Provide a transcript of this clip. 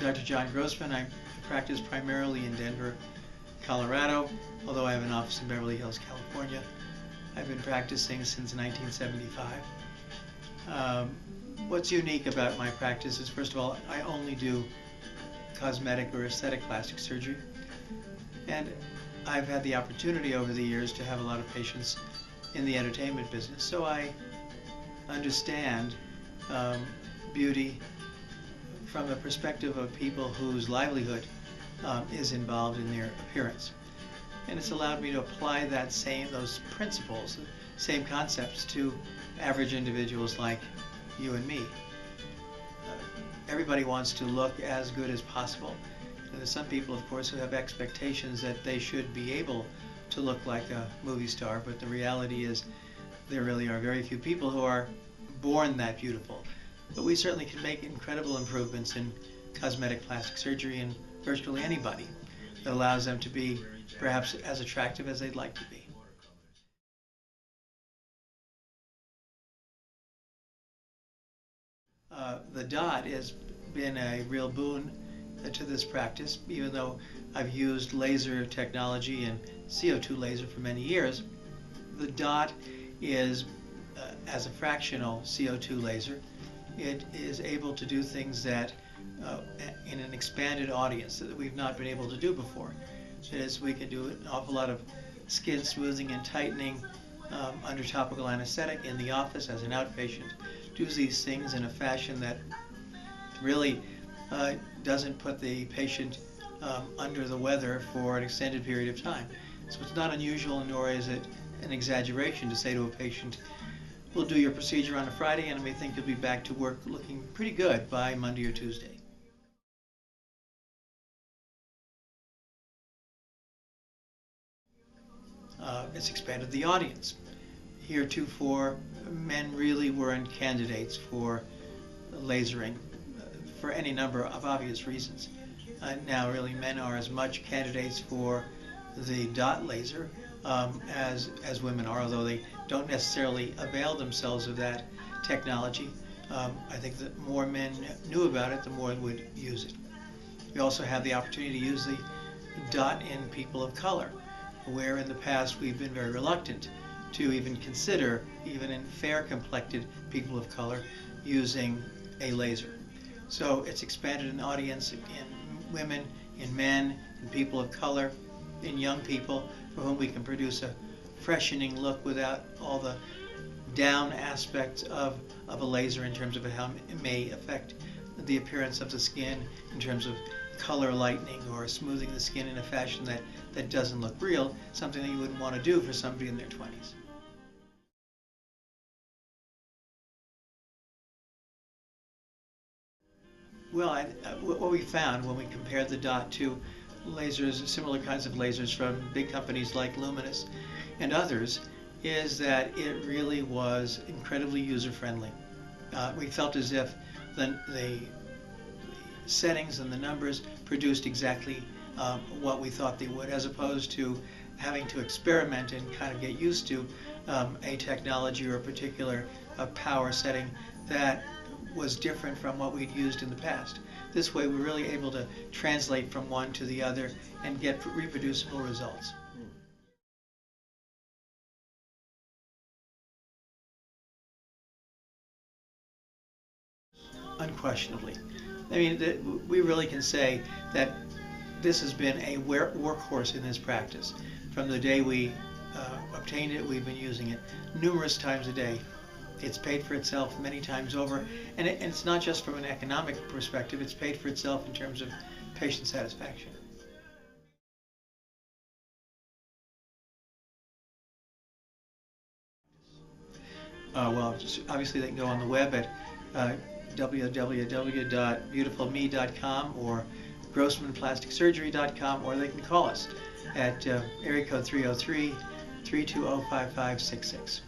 Dr. John Grossman. I practice primarily in Denver, Colorado, although I have an office in Beverly Hills, California. I've been practicing since 1975. What's unique about my practice is, first of all, I only do cosmetic or aesthetic plastic surgery. And I've had the opportunity over the years to have a lot of patients in the entertainment business, so I understand beauty from the perspective of people whose livelihood is involved in their appearance. And it's allowed me to apply those principles, same concepts to average individuals like you and me. Everybody wants to look as good as possible. And there's some people, of course, who have expectations that they should be able to look like a movie star, but the reality is there really are very few people who are born that beautiful. But we certainly can make incredible improvements in cosmetic plastic surgery in virtually anybody that allows them to be perhaps as attractive as they'd like to be. The DOT has been a real boon to this practice, even though I've used laser technology and CO2 laser for many years. The DOT is, as a fractional CO2 laser, it is able to do things that in an expanded audience that we've not been able to do before. That is, we can do an awful lot of skin smoothing and tightening under topical anesthetic in the office as an outpatient. Do these things in a fashion that really doesn't put the patient under the weather for an extended period of time. So it's not unusual, nor is it an exaggeration to say to a patient, we'll do your procedure on a Friday and we think you'll be back to work looking pretty good by Monday or Tuesday. It's expanded the audience. Heretofore, men really weren't candidates for lasering for any number of obvious reasons. Now really men are as much candidates for the DOT laser as women are, although they don't necessarily avail themselves of that technology. I think that more men knew about it, the more they would use it. We also have the opportunity to use the DOT in people of color, where in the past we've been very reluctant to even consider, even in fair-complected people of color, using a laser. So it's expanded an audience in women, in men, in people of color, in young people for whom we can produce a freshening look without all the down aspects of a laser in terms of how it may affect the appearance of the skin in terms of color lightening or smoothing the skin in a fashion that doesn't look real, something that you wouldn't want to do for somebody in their 20s. Well, what we found when we compared the DOT to lasers, similar kinds of lasers from big companies like Luminous and others, is that it really was incredibly user-friendly. We felt as if the settings and the numbers produced exactly what we thought they would, as opposed to having to experiment and kind of get used to a technology or a particular power setting that was different from what we'd used in the past. This way we're really able to translate from one to the other and get reproducible results. Unquestionably. I mean, we really can say that this has been a workhorse in this practice. From the day we obtained it, we've been using it numerous times a day. It's paid for itself many times over, and it's not just from an economic perspective, it's paid for itself in terms of patient satisfaction. Well, obviously they can go on the web at www.beautifulme.com or grossmanplasticsurgery.com, or they can call us at area code 303-320-5566.